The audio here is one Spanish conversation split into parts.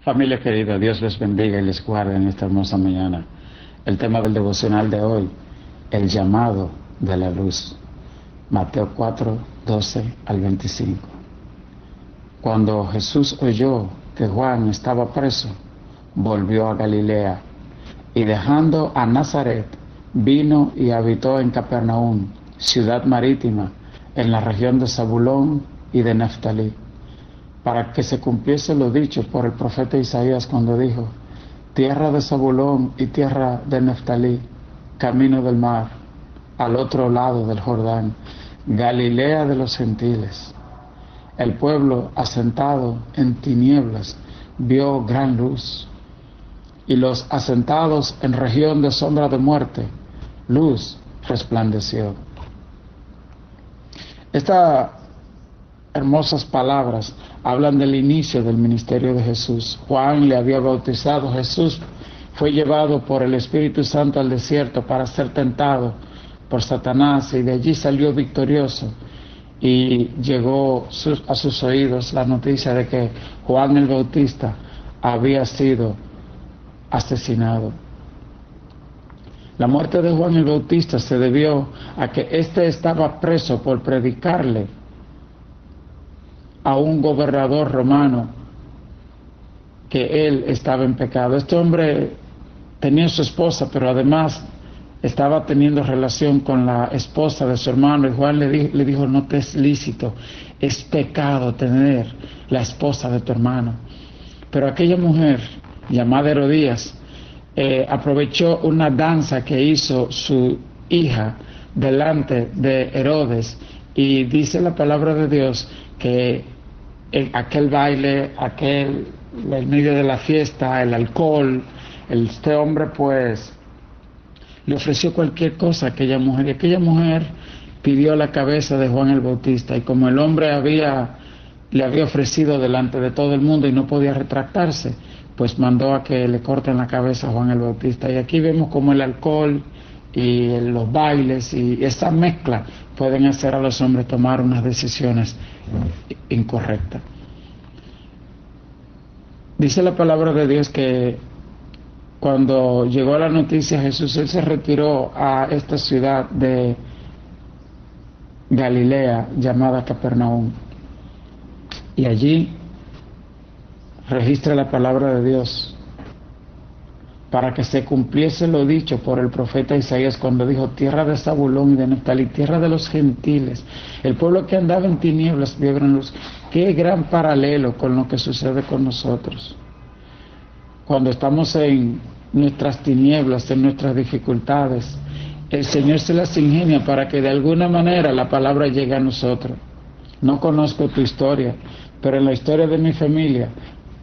Familia querida, Dios les bendiga y les guarde en esta hermosa mañana. El tema del devocional de hoy, el llamado de la luz. Mateo 4, 12 al 25. Cuando Jesús oyó que Juan estaba preso, volvió a Galilea y dejando a Nazaret, vino y habitó en Capernaum, ciudad marítima, en la región de Zabulón y de Neftalí, para que se cumpliese lo dicho por el profeta Isaías cuando dijo: tierra de Zabulón y tierra de Neftalí, camino del mar, al otro lado del Jordán, Galilea de los gentiles. El pueblo asentado en tinieblas vio gran luz, y los asentados en región de sombra de muerte, luz resplandeció. Estas hermosas palabras hablan del inicio del ministerio de Jesús. Juan le había bautizado. Jesús fue llevado por el Espíritu Santo al desierto para ser tentado por Satanás, y de allí salió victorioso, y llegó a sus oídos la noticia de que Juan el Bautista había sido asesinado. La muerte de Juan el Bautista se debió a que éste estaba preso por predicarle a un gobernador romano que él estaba en pecado. Este hombre tenía su esposa, pero además estaba teniendo relación con la esposa de su hermano, y Juan le dijo: no te es lícito, es pecado tener la esposa de tu hermano. Pero aquella mujer llamada Herodías aprovechó una danza que hizo su hija delante de Herodes, y dice la palabra de Dios que aquel baile, en medio de la fiesta, el alcohol, este hombre pues le ofreció cualquier cosa a aquella mujer, y aquella mujer pidió la cabeza de Juan el Bautista, y como el hombre le había ofrecido delante de todo el mundo y no podía retractarse, pues mandó a que le corten la cabeza a Juan el Bautista. Y aquí vemos cómo el alcohol y los bailes y esta mezcla pueden hacer a los hombres tomar unas decisiones incorrectas. Dice la palabra de Dios que cuando llegó la noticia a Jesús, él se retiró a esta ciudad de Galilea llamada Capernaum, y allí registra la palabra de Dios para que se cumpliese lo dicho por el profeta Isaías cuando dijo: tierra de Zabulón y de Neftalí, tierra de los gentiles, el pueblo que andaba en tinieblas vio gran luz. Qué gran paralelo con lo que sucede con nosotros cuando estamos en nuestras tinieblas, en nuestras dificultades. El Señor se las ingenia para que de alguna manera la palabra llegue a nosotros. No conozco tu historia, pero en la historia de mi familia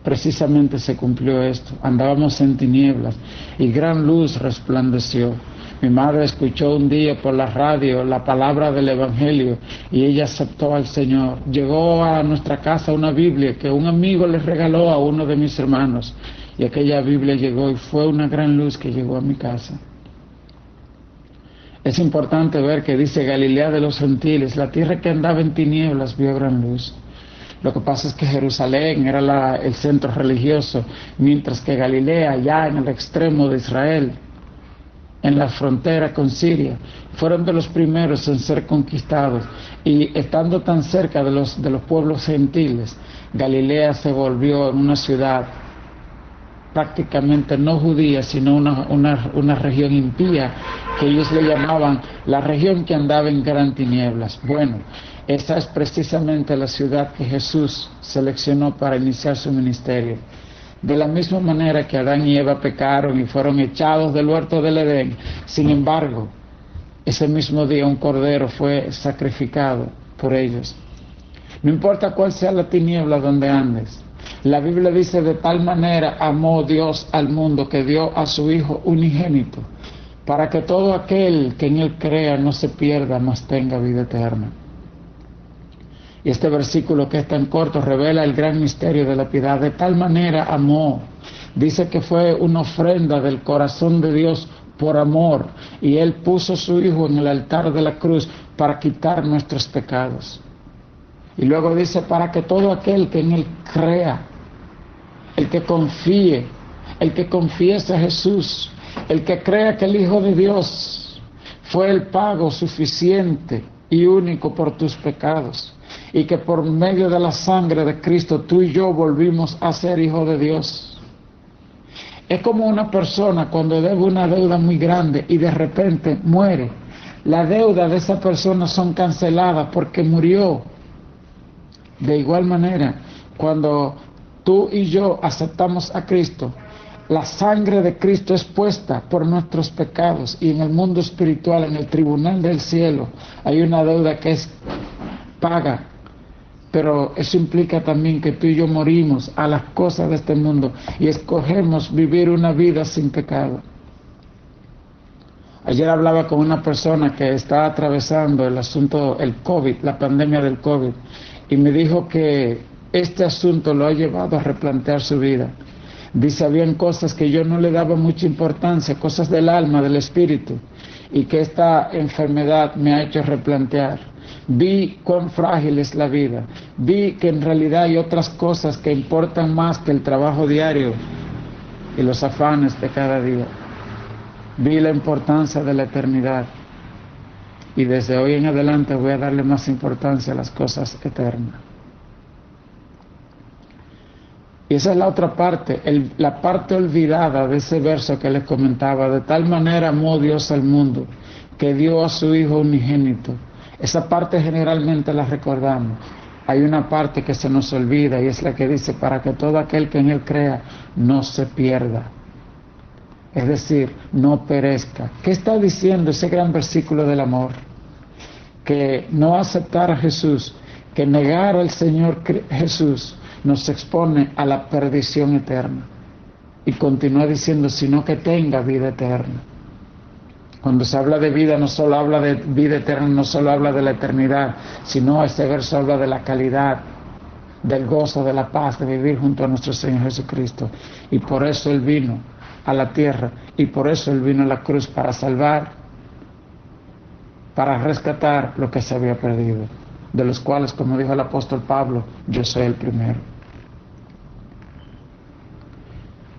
precisamente se cumplió esto. Andábamos en tinieblas y gran luz resplandeció. Mi madre escuchó un día por la radio la palabra del Evangelio y ella aceptó al Señor. Llegó a nuestra casa una Biblia que un amigo le regaló a uno de mis hermanos, y aquella Biblia llegó y fue una gran luz que llegó a mi casa. Es importante ver que dice Galilea de los gentiles, la tierra que andaba en tinieblas vio gran luz. Lo que pasa es que Jerusalén era el centro religioso, mientras que Galilea, ya en el extremo de Israel, en la frontera con Siria, fueron de los primeros en ser conquistados, y estando tan cerca de los pueblos gentiles, Galilea se volvió en una ciudad prácticamente no judía, sino una región impía, que ellos le llamaban la región que andaba en gran tinieblas. Bueno, esa es precisamente la ciudad que Jesús seleccionó para iniciar su ministerio. De la misma manera que Adán y Eva pecaron y fueron echados del huerto del Edén, sin embargo, ese mismo día un cordero fue sacrificado por ellos. No importa cuál sea la tiniebla donde andes, la Biblia dice: de tal manera amó Dios al mundo que dio a su Hijo unigénito, para que todo aquel que en Él crea no se pierda, mas tenga vida eterna. Y este versículo, que es tan corto, revela el gran misterio de la piedad. De tal manera amó. Dice que fue una ofrenda del corazón de Dios por amor, y Él puso a su Hijo en el altar de la cruz para quitar nuestros pecados. Y luego dice: para que todo aquel que en Él crea el que confíe, el que confiese a Jesús, el que crea que el Hijo de Dios fue el pago suficiente y único por tus pecados, y que por medio de la sangre de Cristo tú y yo volvimos a ser hijos de Dios. Es como una persona cuando debe una deuda muy grande y de repente muere. La deuda de esa persona son canceladas porque murió. De igual manera, cuando tú y yo aceptamos a Cristo, la sangre de Cristo es puesta por nuestros pecados, y en el mundo espiritual, en el tribunal del cielo, hay una deuda que es paga. Pero eso implica también que tú y yo morimos a las cosas de este mundo y escogemos vivir una vida sin pecado. Ayer hablaba con una persona que está atravesando el asunto, el COVID, la pandemia del COVID, y me dijo que este asunto lo ha llevado a replantear su vida. Dice, habían cosas que yo no le daba mucha importancia, cosas del alma, del espíritu, y que esta enfermedad me ha hecho replantear. Vi cuán frágil es la vida, vi que en realidad hay otras cosas que importan más que el trabajo diario y los afanes de cada día. Vi la importancia de la eternidad, y desde hoy en adelante voy a darle más importancia a las cosas eternas. Y esa es la otra parte, la parte olvidada de ese verso que les comentaba. De tal manera amó Dios al mundo, que dio a su Hijo unigénito. Esa parte generalmente la recordamos. Hay una parte que se nos olvida, y es la que dice, para que todo aquel que en Él crea no se pierda. Es decir, no perezca. ¿Qué está diciendo ese gran versículo del amor? Que no aceptar a Jesús, que negar al Señor Jesús, nos expone a la perdición eterna. Y continúa diciendo, sino que tenga vida eterna. Cuando se habla de vida, no solo habla de vida eterna, no solo habla de la eternidad, sino este verso habla de la calidad, del gozo, de la paz, de vivir junto a nuestro Señor Jesucristo. Y por eso Él vino a la tierra, y por eso Él vino a la cruz, para salvar, para rescatar lo que se había perdido, de los cuales, como dijo el apóstol Pablo, yo soy el primero.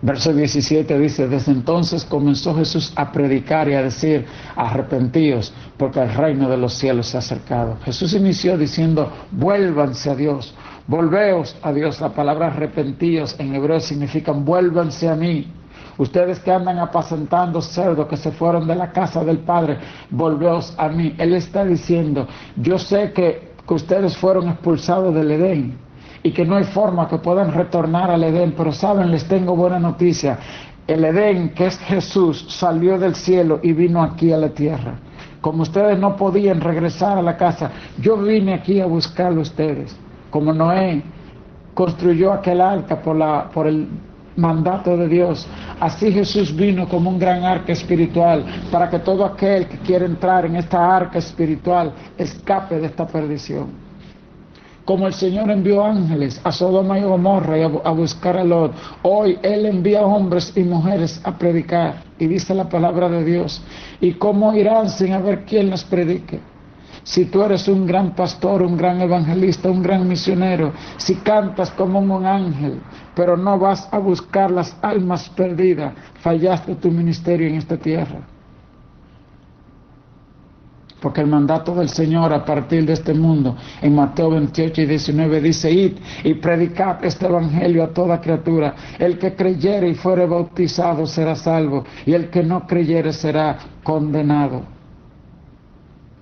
Verso 17 dice, desde entonces comenzó Jesús a predicar y a decir, arrepentíos, porque el reino de los cielos se ha acercado. Jesús inició diciendo, vuélvanse a Dios, volveos a Dios. La palabra arrepentíos en hebreo significa vuélvanse a mí. Ustedes que andan apacentando cerdos, que se fueron de la casa del Padre, volveos a mí. Él está diciendo, yo sé que ustedes fueron expulsados del Edén, y que no hay forma que puedan retornar al Edén, pero saben, les tengo buena noticia. El Edén, que es Jesús, salió del cielo y vino aquí a la tierra. Como ustedes no podían regresar a la casa, yo vine aquí a buscarlo a ustedes. Como Noé construyó aquel arca por el mandato de Dios, así Jesús vino como un gran arca espiritual, para que todo aquel que quiere entrar en esta arca espiritual escape de esta perdición. Como el Señor envió ángeles a Sodoma y Gomorra y a buscar a Lot, hoy Él envía hombres y mujeres a predicar, y dice la palabra de Dios. ¿Y cómo irán sin haber quien les predique? Si tú eres un gran pastor, un gran evangelista, un gran misionero, si cantas como un ángel, pero no vas a buscar las almas perdidas, fallaste tu ministerio en esta tierra. Porque el mandato del Señor a partir de este mundo, en Mateo 28 y 19 dice, id y predicad este evangelio a toda criatura. El que creyere y fuere bautizado será salvo, y el que no creyere será condenado.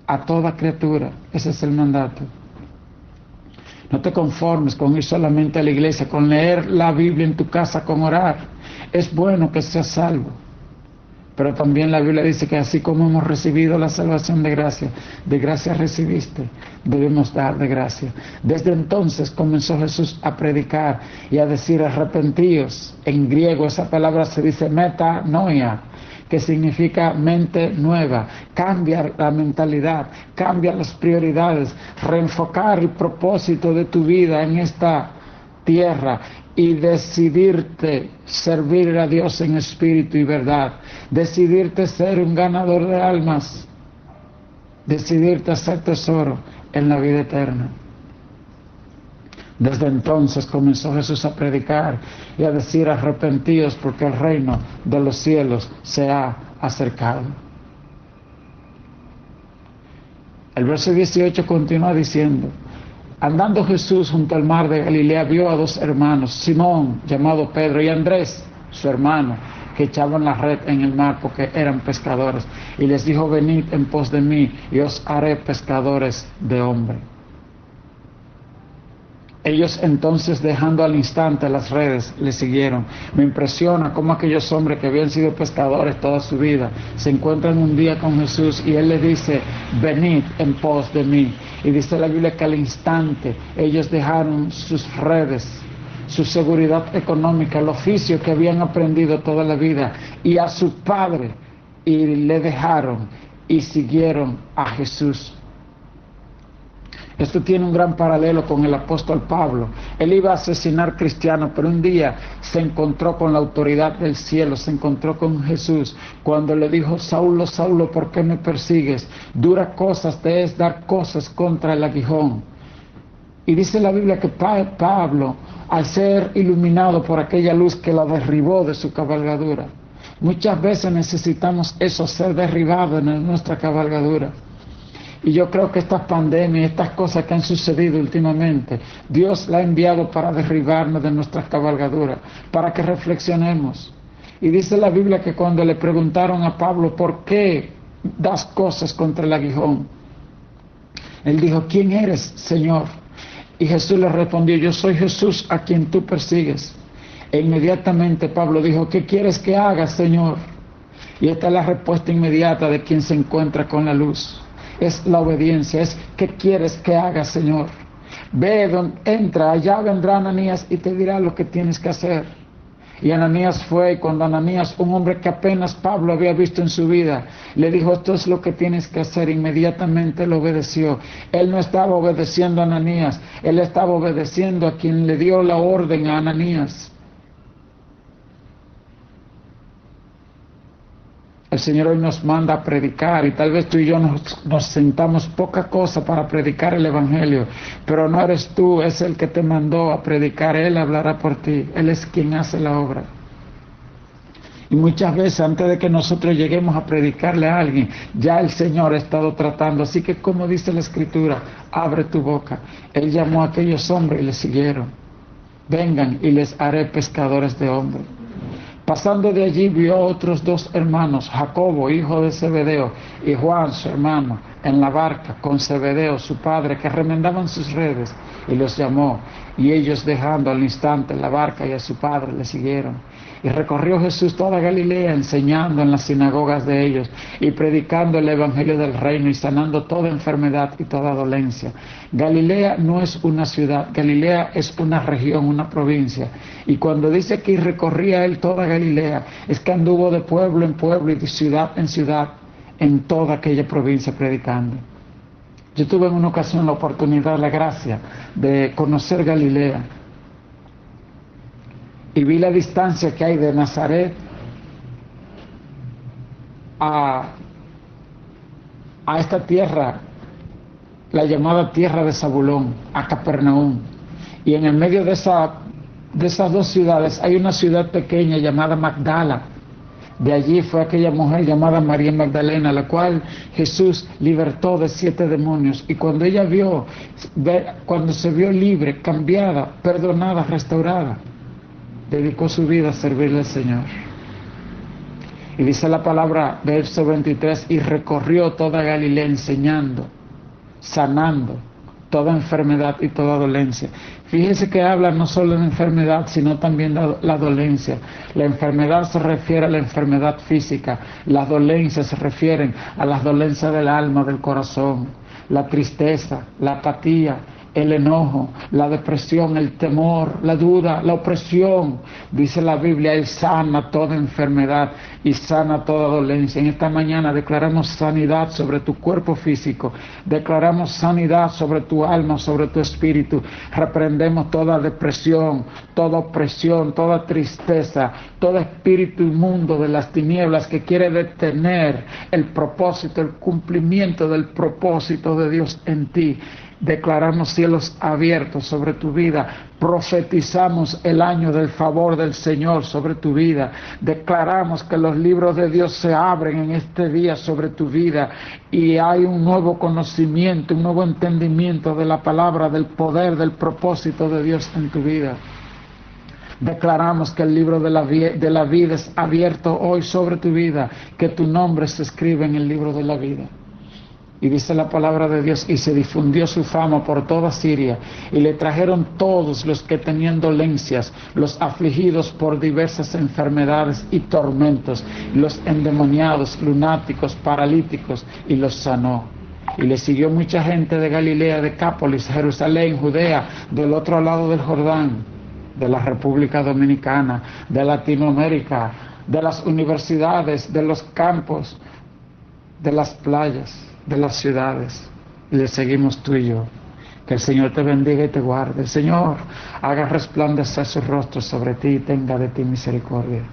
A toda criatura, ese es el mandato. No te conformes con ir solamente a la iglesia, con leer la Biblia en tu casa, con orar. Es bueno que seas salvo. Pero también la Biblia dice que así como hemos recibido la salvación de gracia recibiste, debemos dar de gracia. Desde entonces comenzó Jesús a predicar y a decir, arrepentíos. En griego esa palabra se dice metanoia, que significa mente nueva. Cambia la mentalidad, cambia las prioridades, reenfocar el propósito de tu vida en esta tierra y decidirte servir a Dios en espíritu y verdad, decidirte ser un ganador de almas, decidirte hacer tesoro en la vida eterna. Desde entonces comenzó Jesús a predicar y a decir: arrepentíos, porque el reino de los cielos se ha acercado. El verso 18 continúa diciendo: andando Jesús junto al mar de Galilea, vio a dos hermanos, Simón, llamado Pedro, y Andrés, su hermano, que echaban la red en el mar porque eran pescadores. Y les dijo: venid en pos de mí, y os haré pescadores de hombres. Ellos entonces, dejando al instante las redes, le siguieron. Me impresiona cómo aquellos hombres que habían sido pescadores toda su vida se encuentran un día con Jesús y Él les dice: venid en pos de mí. Y dice la Biblia que al instante ellos dejaron sus redes, su seguridad económica, el oficio que habían aprendido toda la vida, y a su padre, y le dejaron y siguieron a Jesús. Esto tiene un gran paralelo con el apóstol Pablo. Él iba a asesinar cristianos, pero un día se encontró con la autoridad del cielo, se encontró con Jesús, cuando le dijo: Saulo, Saulo, ¿por qué me persigues? Dura cosas te es dar cosas contra el aguijón. Y dice la Biblia que Pablo, al ser iluminado por aquella luz que la derribó de su cabalgadura, muchas veces necesitamos eso, ser derribados en nuestra cabalgadura. Y yo creo que estas pandemias, estas cosas que han sucedido últimamente, Dios la ha enviado para derribarnos de nuestras cabalgaduras, para que reflexionemos. Y dice la Biblia que cuando le preguntaron a Pablo: ¿por qué das cosas contra el aguijón? Él dijo: ¿quién eres, Señor? Y Jesús le respondió: yo soy Jesús a quien tú persigues. E inmediatamente Pablo dijo: ¿qué quieres que haga, Señor? Y esta es la respuesta inmediata de quien se encuentra con la luz. Es la obediencia, es: ¿qué quieres que haga, Señor? Ve, entra, allá vendrá Ananías y te dirá lo que tienes que hacer. Y Ananías fue, y cuando Ananías, un hombre que apenas Pablo había visto en su vida, le dijo: esto es lo que tienes que hacer, inmediatamente lo obedeció. Él no estaba obedeciendo a Ananías, él estaba obedeciendo a quien le dio la orden a Ananías. El Señor hoy nos manda a predicar, y tal vez tú y yo nos sentamos poca cosa para predicar el Evangelio, pero no eres tú, es el que te mandó a predicar. Él hablará por ti, Él es quien hace la obra. Y muchas veces antes de que nosotros lleguemos a predicarle a alguien, ya el Señor ha estado tratando. Así que, como dice la Escritura, abre tu boca. Él llamó a aquellos hombres y les siguieron: vengan y les haré pescadores de hombres. Pasando de allí vio a otros dos hermanos, Jacobo, hijo de Zebedeo, y Juan, su hermano, en la barca con Zebedeo, su padre, que remendaban sus redes, y los llamó. Y ellos, dejando al instante la barca y a su padre, le siguieron. Y recorrió Jesús toda Galilea, enseñando en las sinagogas de ellos, y predicando el evangelio del reino, y sanando toda enfermedad y toda dolencia. Galilea no es una ciudad, Galilea es una región, una provincia. Y cuando dice que recorría él toda Galilea, es que anduvo de pueblo en pueblo y de ciudad en ciudad, en toda aquella provincia predicando. Yo tuve en una ocasión la oportunidad, la gracia, de conocer Galilea. Y vi la distancia que hay de Nazaret a esta tierra, la llamada tierra de Zabulón, a Capernaum. Y en el medio de esas dos ciudades hay una ciudad pequeña llamada Magdala. De allí fue aquella mujer llamada María Magdalena, la cual Jesús libertó de 7 demonios. Y cuando ella cuando se vio libre, cambiada, perdonada, restaurada, dedicó su vida a servirle al Señor. Y dice la palabra, verso 23, y recorrió toda Galilea enseñando, sanando toda enfermedad y toda dolencia. Fíjese que habla no solo de enfermedad, sino también de la dolencia. La enfermedad se refiere a la enfermedad física, las dolencias se refieren a las dolencias del alma, del corazón, la tristeza, la apatía, el enojo, la depresión, el temor, la duda, la opresión. Dice la Biblia, Él sana toda enfermedad y sana toda dolencia. En esta mañana declaramos sanidad sobre tu cuerpo físico, declaramos sanidad sobre tu alma, sobre tu espíritu. Reprendemos toda depresión, toda opresión, toda tristeza, todo espíritu inmundo de las tinieblas que quiere detener el propósito, el cumplimiento del propósito de Dios en ti. Declaramos cielos abiertos sobre tu vida. Profetizamos el año del favor del Señor sobre tu vida. Declaramos que los libros de Dios se abren en este día sobre tu vida y hay un nuevo conocimiento, un nuevo entendimiento de la palabra, del poder, del propósito de Dios en tu vida. Declaramos que el libro de la vida es abierto hoy sobre tu vida, que tu nombre se escribe en el libro de la vida. Y dice la palabra de Dios, y se difundió su fama por toda Siria, y le trajeron todos los que tenían dolencias, los afligidos por diversas enfermedades y tormentos, los endemoniados, lunáticos, paralíticos, y los sanó. Y le siguió mucha gente de Galilea, Decápolis, Jerusalén, Judea, del otro lado del Jordán, de la República Dominicana, de Latinoamérica, de las universidades, de los campos, de las playas, de las ciudades, y le seguimos tú y yo. Que el Señor te bendiga y te guarde. El Señor haga resplandecer su rostro sobre ti y tenga de ti misericordia.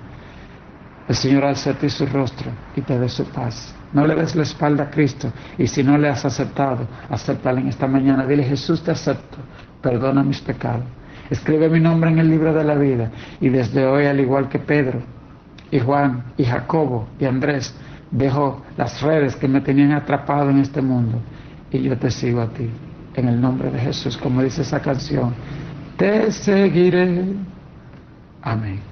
El Señor alce a ti su rostro y te dé su paz. No le des la espalda a Cristo, y si no le has aceptado, acéptale en esta mañana. Dile: Jesús, te acepto, perdona mis pecados, escribe mi nombre en el libro de la vida, y desde hoy, al igual que Pedro y Juan y Jacobo y Andrés, dejo las redes que me tenían atrapado en este mundo y yo te sigo a ti. En el nombre de Jesús, como dice esa canción, te seguiré. Amén.